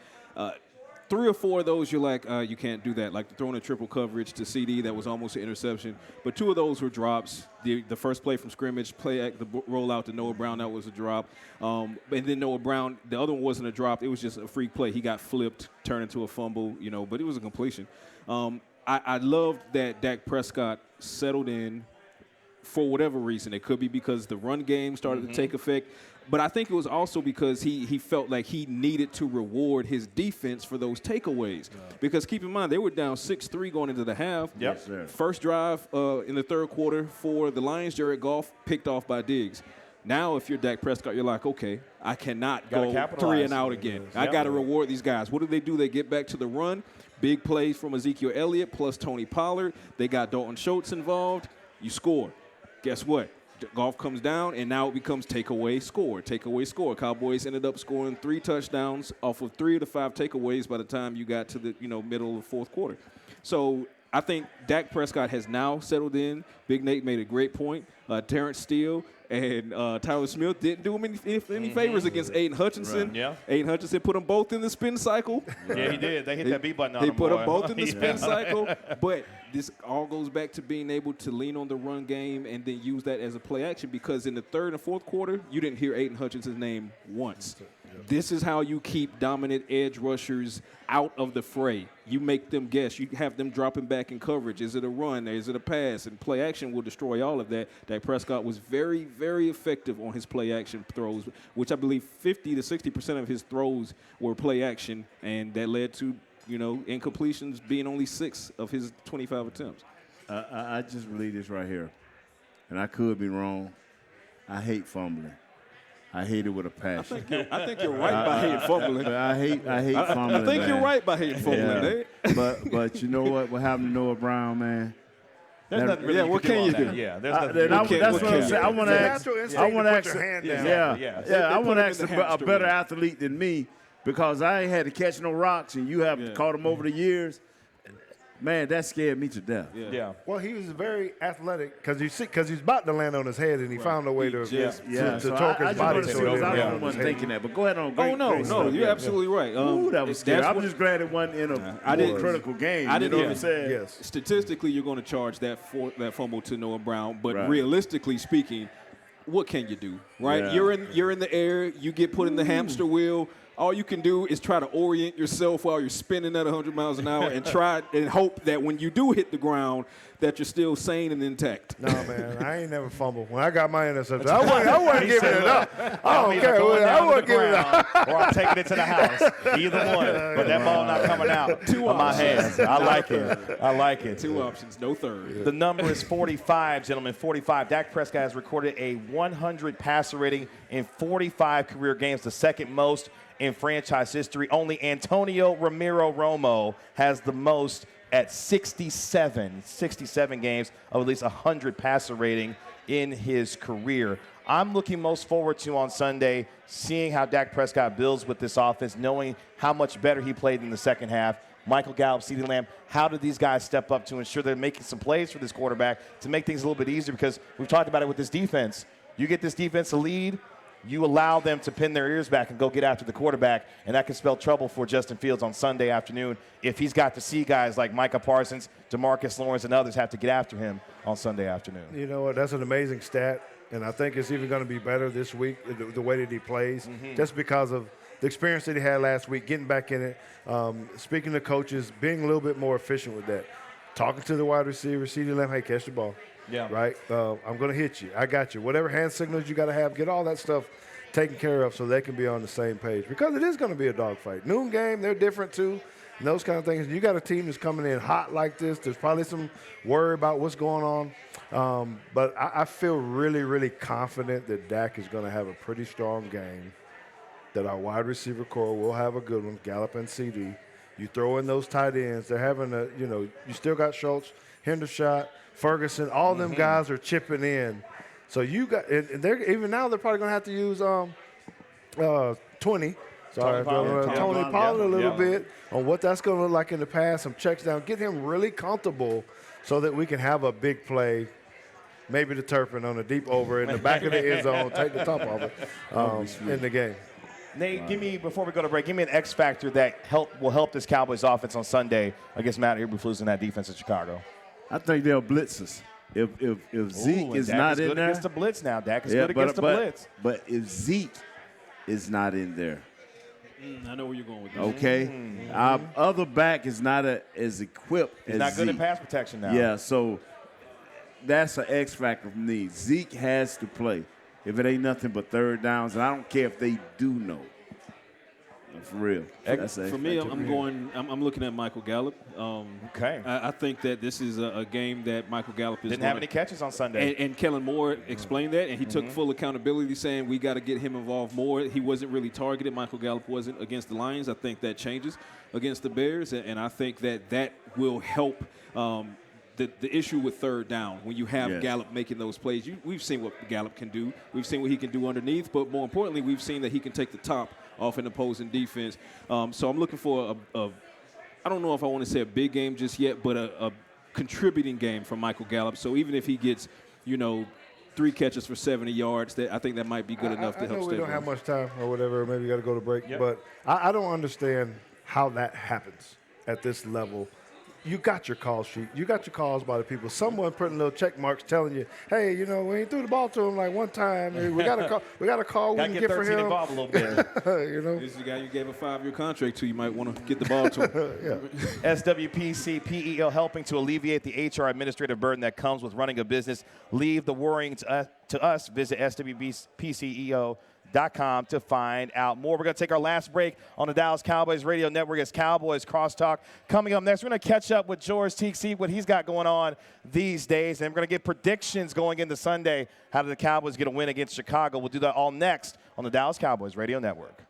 3 or 4 of those, you're like, you can't do that. Like throwing a triple coverage to CD, that was almost an interception. But 2 of those were drops. The first play from scrimmage, the rollout to Noah Brown, that was a drop. And then Noah Brown, the other one wasn't a drop. It was just a freak play. He got flipped, turned into a fumble, you know, but it was a completion. I loved that Dak Prescott settled in for whatever reason. It could be because the run game started to take effect. But I think it was also because he felt like he needed to reward his defense for those takeaways. Because keep in mind, they were down 6-3 going into the half. Yep. Yes, First drive in the third quarter for the Lions, Jared Goff picked off by Diggs. Now, if you're Dak Prescott, you're like, okay, I cannot Gotta go capitalize. 3 and out again. I got to reward these guys. What do? They get back to the run. Big plays from Ezekiel Elliott plus Tony Pollard. They got Dalton Schultz involved. You score. Guess what? Golf comes down, and now it becomes takeaway, score, takeaway, score. Cowboys ended up scoring 3 touchdowns off of 3 of the 5 takeaways by the time you got to the middle of the fourth quarter. So I think Dak Prescott has now settled in. Big Nate made a great point. Terrence Steele and Tyler Smith didn't do him any favors against Aiden Hutchinson. Right. Yeah. Aiden Hutchinson put them both in the spin cycle. Yeah, he did. They hit that B button on him. They put boy. them both in the spin cycle. But this all goes back to being able to lean on the run game and then use that as a play action, because in the third and fourth quarter, you didn't hear Aiden Hutchinson's name once. This is how you keep dominant edge rushers out of the fray. You make them guess. You have them dropping back in coverage. Is it a run? Is it a pass? And play action will destroy all of that. Dak Prescott was very, very effective on his play action throws, which I believe 50 to 60% of his throws were play action, and that led to incompletions being only 6 of his 25 attempts. I just believe this right here, and I could be wrong. I hate fumbling. I hate it with a passion. I think you're right by hating fumbling. I hate fumbling. I think man. you're right by hating fumbling, Nate. But you know what happened to Noah Brown, man? There's nothing really what can you do? Yeah, there's nothing. That's what I'm saying. I want to ask. I want to ask. Your hand down. I want to ask in the a hamster better wheel. athlete than me, because I ain't had to catch no rocks, and you have caught them over the years. Man, that scared me to death. Yeah. Well, he was very athletic because he's about to land on his head, and he found a way to So torque his body. I just so wasn't thinking that. But go ahead on. Great, No, great stuff. you're absolutely right. Ooh, that was scary. that's I'm what- just glad it wasn't in a more critical game. I didn't you know even- what I'm saying? Yes. Statistically, you're going to charge that fumble to Noah Brown, but Right. realistically speaking, what can you do, right? Yeah. You're in the air, you get put in the hamster wheel. All you can do is try to orient yourself while you're spinning at 100 miles an hour and try and hope that when you do hit the ground that you're still sane and intact. No, man, I ain't never fumbled. When I got my interception, I wasn't giving it up. I don't care. I wasn't giving it up. Or I'm taking it to the house. Either one. But that ball not coming out of my hands. I like it. 2 options, no third. The number is 45, gentlemen, 45. Dak Prescott has recorded a 100 passer rating in 45 career games, the second most in franchise history. Only Antonio Ramiro Romo has the most at 67 games of at least 100 passer rating in his career. I'm looking most forward to on Sunday seeing how Dak Prescott builds with this offense, knowing how much better he played in the second half. Michael Gallup, CeeDee Lamb, how did these guys step up to ensure they're making some plays for this quarterback to make things a little bit easier? Because we've talked about it with this defense. You get this defense a lead, you allow them to pin their ears back and go get after the quarterback, and that can spell trouble for Justin Fields on Sunday afternoon if he's got to see guys like Micah Parsons, DeMarcus Lawrence, and others have to get after him on Sunday afternoon. You know what? That's an amazing stat, and I think it's even going to be better this week, the way that he plays, just because of the experience that he had last week, getting back in it, speaking to coaches, being a little bit more efficient with that, talking to the wide receiver, CeeDee Lamb, hey, catch the ball. Yeah. Right? I'm going to hit you. I got you. Whatever hand signals you got to have, get all that stuff taken care of so they can be on the same page. Because it is going to be a dogfight. Noon game, they're different too, and those kind of things. You got a team that's coming in hot like this. There's probably some worry about what's going on. But I feel really, really confident that Dak is going to have a pretty strong game, that our wide receiver core will have a good one, Gallup and CD. You throw in those tight ends. They're having you still got Schultz, Hendershot, Ferguson, all them guys are chipping in. So you got, and they're even now they're probably going to have to use 20. Sorry, Tony Pollard a little bit on what that's going to look like in the pass, some checks down, get him really comfortable so that we can have a big play, maybe the Turpin on a deep over in the back of the end zone, take the top off it in the game. Nate, before we go to break, give me an X factor that will help this Cowboys offense on Sunday against Matt Eberflus and that defense in Chicago. I think they'll blitz us. If Zeke is not in there, against the blitz now. Dak is good against the blitz. But if Zeke is not in there, I know where you're going with this. okay, our other back is not as equipped He's as not good Zeke. at pass protection now. Yeah, so that's an X factor for me. Zeke has to play. If it ain't nothing but third downs, and I don't care if they do know. For real. For me, I'm looking at Michael Gallup. Okay. I think that this is a game that Michael Gallup is Didn't have any catches on Sunday. And Kellen Moore explained that, and he took full accountability, saying we got to get him involved more. He wasn't really targeted. Michael Gallup wasn't against the Lions. I think that changes against the Bears, and I think that will help the issue with third down when you have Gallup making those plays. We've seen what Gallup can do. We've seen what he can do underneath, but more importantly, we've seen that he can take the top off an opposing defense. So I'm looking for I don't know if I want to say a big game just yet, but a contributing game from Michael Gallup. So even if he gets, 3 catches for 70 yards, I think that might be good enough to help I know stay. we don't have much time or whatever. Maybe we got to go to break. But I don't understand how that happens at this level. You got your call sheet. You got your calls by the people. Someone putting little check marks telling you, hey, we ain't threw the ball to him like one time. We got a call. We got a call we can get for him. Involved a little bit. This is the guy you gave a 5-year contract to. You might want to get the ball to him. SWPC PEO helping to alleviate the HR administrative burden that comes with running a business. Leave the worrying to us. Visit SWPCEO.com to find out more. We're going to take our last break on the Dallas Cowboys radio network as Cowboys Crosstalk. Coming up next, we're going to catch up with George Teague, see what he's got going on these days, and we're going to get predictions going into Sunday. How did the Cowboys get a win against Chicago? We'll do that all next on the Dallas Cowboys radio network.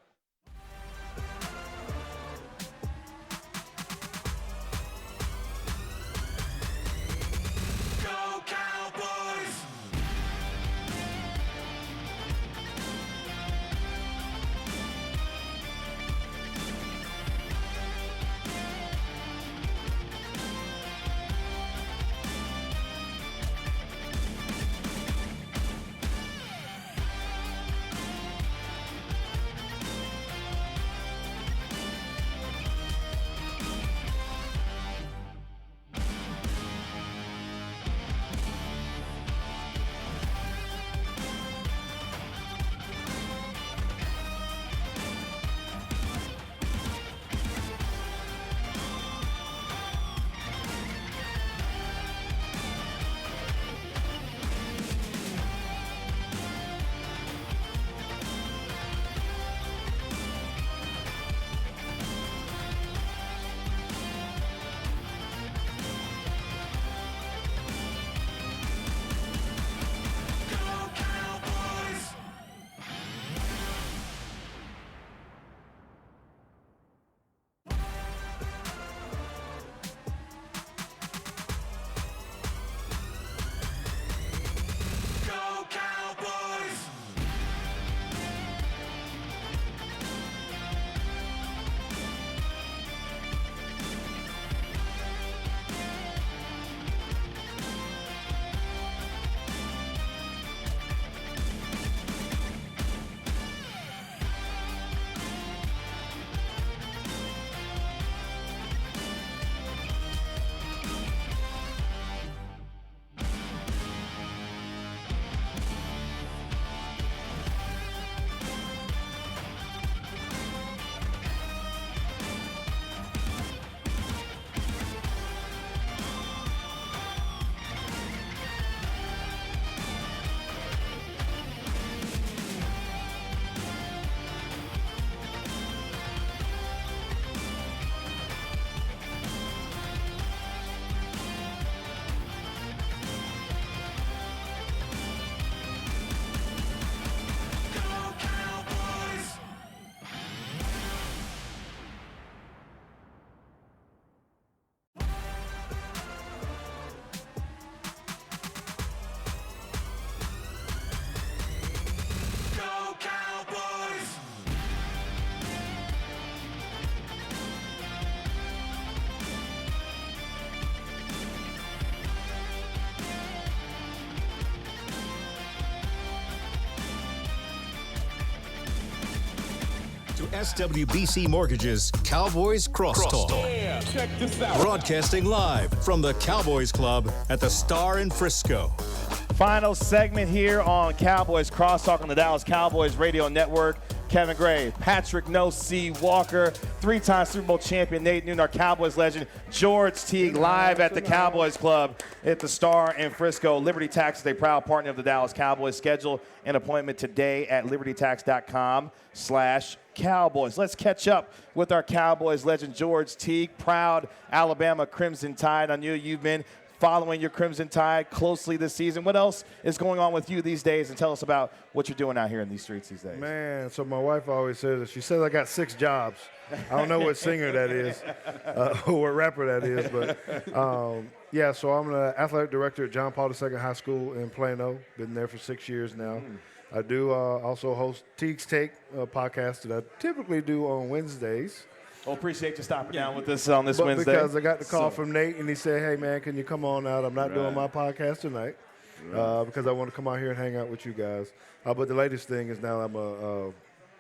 SWBC Mortgage's Cowboys Crosstalk. Yeah, check this out. Broadcasting live from the Cowboys Club at the Star in Frisco. Final segment here on Cowboys Crosstalk on the Dallas Cowboys radio network. Kevin Gray, Patrick No C. Walker, 3-time Super Bowl champion Nate Noon, our Cowboys legend, George Teague, live at the Cowboys Club at the Star in Frisco. Liberty Tax is a proud partner of the Dallas Cowboys. Schedule an appointment today at libertytax.com/Cowboys. Let's catch up with our Cowboys legend, George Teague, proud Alabama Crimson Tide. I knew you've been following your Crimson Tide closely this season. What else is going on with you these days? And tell us about what you're doing out here in these streets these days. Man, so my wife always says that. She says I got 6 jobs. I don't know what singer that is or what rapper that is, but yeah, so I'm the athletic director at John Paul II High School in Plano. Been there for 6 years now. I do also host Teague's Take, a podcast that I typically do on Wednesdays. Well, appreciate you stopping down with us on this Wednesday. Because I got the call from Nate, and he said, hey, man, can you come on out? I'm not doing my podcast tonight because I want to come out here and hang out with you guys. But the latest thing is now I'm a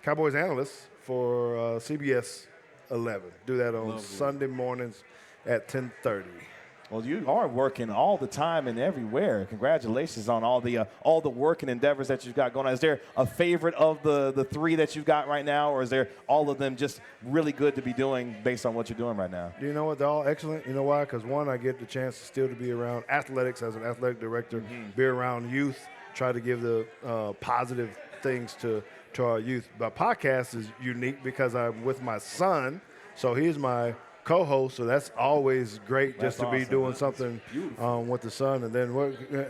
Cowboys analyst for CBS 11. Do that on Sunday mornings at 10:30. Well, you are working all the time and everywhere. Congratulations on all the work and endeavors that you've got going on. Is there a favorite of the 3 that you've got right now, or is there all of them just really good to be doing based on what you're doing right now? You know what? They're all excellent. You know why? Because, one, I get the chance still to be around athletics as an athletic director, be around youth, try to give the positive things to our youth. My podcast is unique because I'm with my son, so he's my co-host, so that's always great just to be doing something with the son. And then,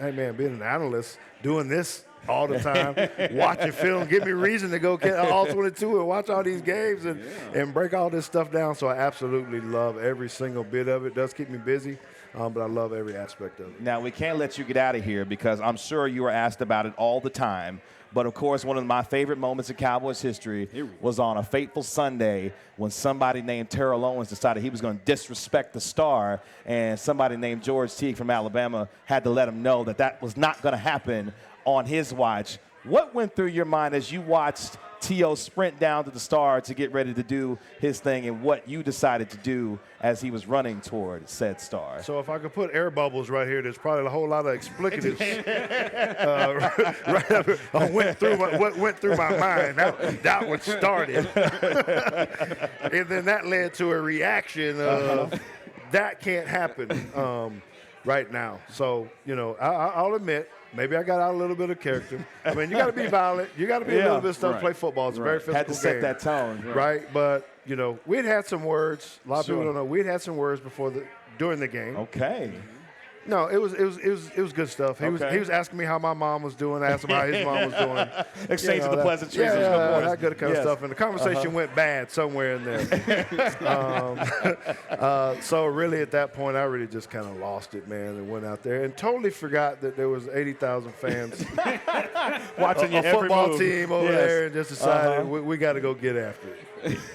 hey, man, being an analyst, doing this all the time, watching film, give me reason to go get all 22 and watch all these games and break all this stuff down. So I absolutely love every single bit of it. It does keep me busy, but I love every aspect of it. Now, we can't let you get out of here because I'm sure you are asked about it all the time. But, of course, one of my favorite moments in Cowboys history was on a fateful Sunday when somebody named Terrell Owens decided he was going to disrespect the Star, and somebody named George Teague from Alabama had to let him know that that was not going to happen on his watch. What went through your mind as you watched T.O. sprint down to the Star to get ready to do his thing, and what you decided to do as he was running toward said Star? So if I could put air bubbles right here, there's probably a whole lot of explicatives what went through my mind. That one started. And then that led to a reaction of that can't happen right now. So, you know, I'll admit, maybe I got out a little bit of character. I mean, you got to be violent. You got to be a little bit of stuff to play football. It's a very physical game. Had to set that tone. Right? But, you know, we'd had some words. A lot of people don't know. We'd had some words during the game. Okay. No, it was good stuff. He was asking me how my mom was doing. I asked him how his mom was doing. Exchanging the pleasantries. That good kind of stuff. And the conversation went bad somewhere in there. So really at that point, I really just kind of lost it, man, and went out there and totally forgot that there was 80,000 fans watching a football team over there, and just decided we got to go get after it.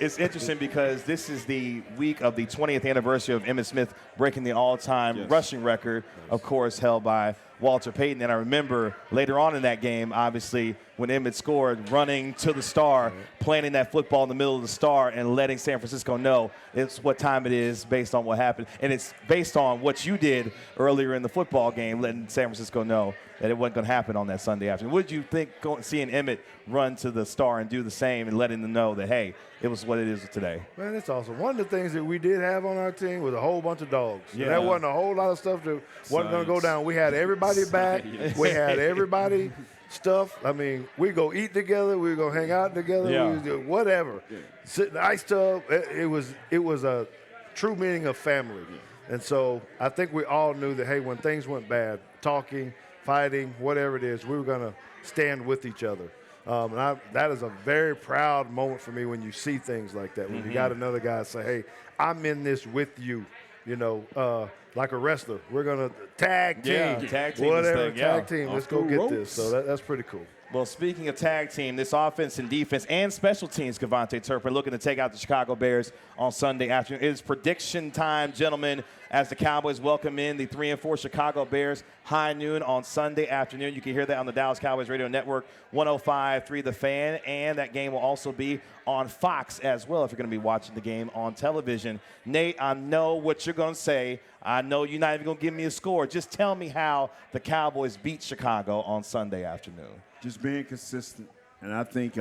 It's interesting because this is the week of the 20th anniversary of Emmitt Smith breaking the all-time rushing record, of course, held by Walter Payton. And I remember later on in that game, obviously, when Emmitt scored, running to the Star, planting that football in the middle of the Star and letting San Francisco know it's what time it is based on what happened. And it's based on what you did earlier in the football game, letting San Francisco know that it wasn't going to happen on that Sunday afternoon. What did you think seeing Emmitt run to the Star and do the same and letting them know that, hey, it was what it is today? Man, it's awesome. One of the things that we did have on our team was a whole bunch of dogs. Yeah. And there wasn't a whole lot of stuff that wasn't going to go down. We had everybody back. We had everybody stuff. I mean, we go eat together. We go hang out together. We do whatever. Sit in the ice tub. It was a true meaning of family. And so I think we all knew that, hey, when things went bad, talking, fighting, whatever it is, we were going to stand with each other. And that is a very proud moment for me when you see things like that. When you got another guy say, hey, I'm in this with you, you know, like a wrestler. We're going to tag team. Yeah, tag team. Whatever, thing, tag team. Let's go get this. So that's pretty cool. Well, speaking of tag team, this offense and defense and special teams, Kavonte Turpin looking to take out the Chicago Bears on Sunday afternoon. It is prediction time, gentlemen, as the Cowboys welcome in the 3-4 Chicago Bears, high noon on Sunday afternoon. You can hear that on the Dallas Cowboys Radio Network, 105.3 The Fan, and that game will also be on Fox as well if you're going to be watching the game on television. Nate, I know what you're going to say. I know you're not even going to give me a score. Just tell me how the Cowboys beat Chicago on Sunday afternoon. Just being consistent. And I think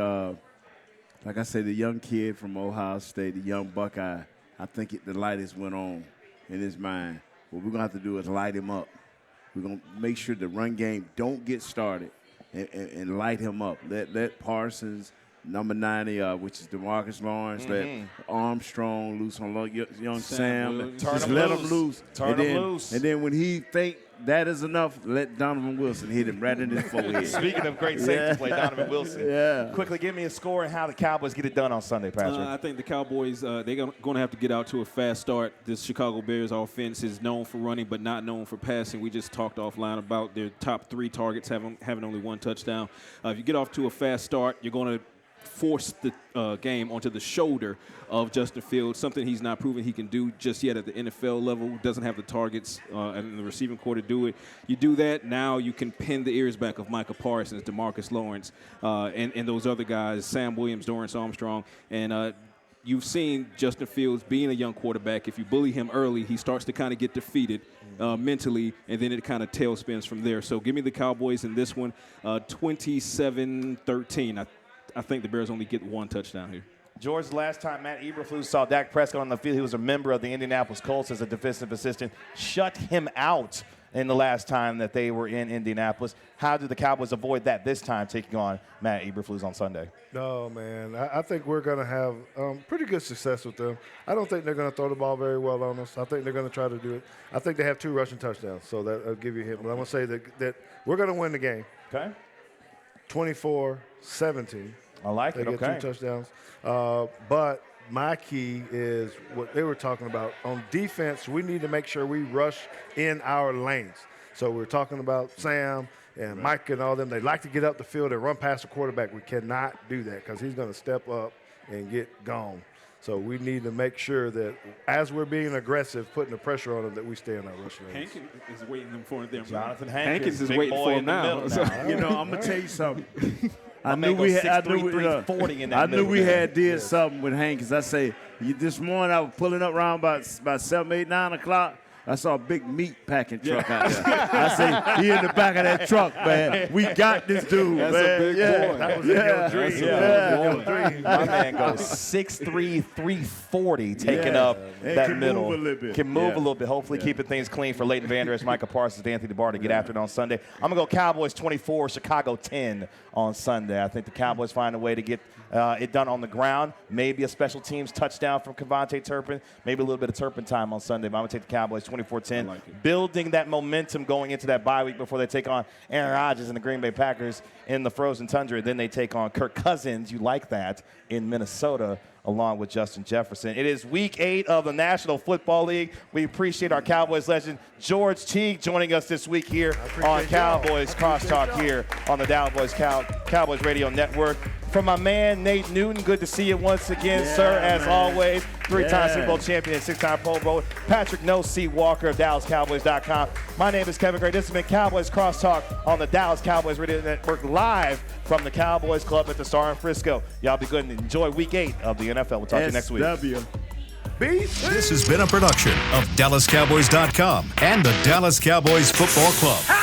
like I said, the young kid from Ohio State, the young Buckeye, I think the light has went on in his mind. What we're going to have to do is light him up. We're going to make sure the run game don't get started and light him up. Let Parsons, number 90, which is DeMarcus Lawrence, let Armstrong loose on young Sam. Just let him loose. Turn him loose. And then when he think that is enough, let Donovan Wilson hit him right in his forehead. Speaking of great safety play, Donovan Wilson. Yeah. Quickly, give me a score and how the Cowboys get it done on Sunday, Patrick. I think the Cowboys, they're going to have to get out to a fast start. This Chicago Bears offense is known for running but not known for passing. We just talked offline about their top 3 targets having only 1 touchdown. If you get off to a fast start, you're going to force the game onto the shoulder of Justin Fields, something he's not proven he can do just yet at the NFL level. Doesn't have the targets and the receiving core to do it. You do that, now you can pin the ears back of Micah Parsons, DeMarcus Lawrence, and those other guys, Sam Williams, Dorrance Armstrong, and you've seen Justin Fields being a young quarterback. If you bully him early, he starts to kind of get defeated mentally, and then it kind of tailspins from there. So give me the Cowboys in this one, 27-13. I think the Bears only get 1 touchdown here. George, the last time Matt Eberflus saw Dak Prescott on the field, he was a member of the Indianapolis Colts as a defensive assistant. Shut him out in the last time that they were in Indianapolis. How do the Cowboys avoid that this time, taking on Matt Eberflus on Sunday? No, man. I think we're going to have pretty good success with them. I don't think they're going to throw the ball very well on us. I think they're going to try to do it. I think they have 2 rushing touchdowns, so that'll give you a hint. But I'm going to say that we're going to win the game. Okay. 24-17. I like it. They get 2 touchdowns. But my key is what they were talking about. On defense, we need to make sure we rush in our lanes. So we're talking about Sam and Mike and all them. They like to get up the field and run past the quarterback. We cannot do that because he's going to step up and get gone. So we need to make sure that as we're being aggressive, putting the pressure on them, that we stay in our rush lanes. Hankins is waiting for them. Jonathan Hankins is waiting for him now. You know, I'm going to tell you something. I knew we had did something with Hankins. I say, this morning I was pulling up around about 7, 8, 9 o'clock. I saw a big meat packing truck out there. I say, he in the back of that truck, man. We got this dude, That's man. a big boy. That was in your dream. My man goes 6'3", 340, taking up And that can middle. move a little bit. Can move a little bit. Hopefully keeping things clean for Leighton Vander Esch, Micah Parsons, Anthony DeBar to get after it on Sunday. I'm going to go Cowboys 24, Chicago 10 on Sunday. I think the Cowboys find a way to get it done on the ground. Maybe a special teams touchdown from Kavonte Turpin. Maybe a little bit of Turpin time on Sunday. But I'm going to take the Cowboys 24-10. Like building that momentum going into that bye week before they take on Aaron Rodgers and the Green Bay Packers in the frozen tundra. Then they take on Kirk Cousins. You like that in Minnesota, along with Justin Jefferson. It is week 8 of the National Football League. We appreciate our Cowboys legend, George Teague, joining us this week here on Cowboys Crosstalk here on the Cowboys Radio Network. From my man, Nate Newton, good to see you once again, sir, as always. 3-time Super Bowl champion and 6-time Pro Bowl. Patrick No. C. Walker of DallasCowboys.com. My name is Kevin Gray. This has been Cowboys Crosstalk on the Dallas Cowboys Radio Network, live from the Cowboys Club at the Star in Frisco. Y'all be good and enjoy week 8 of the NFL. We'll talk to you next week. This has been a production of DallasCowboys.com and the Dallas Cowboys Football Club.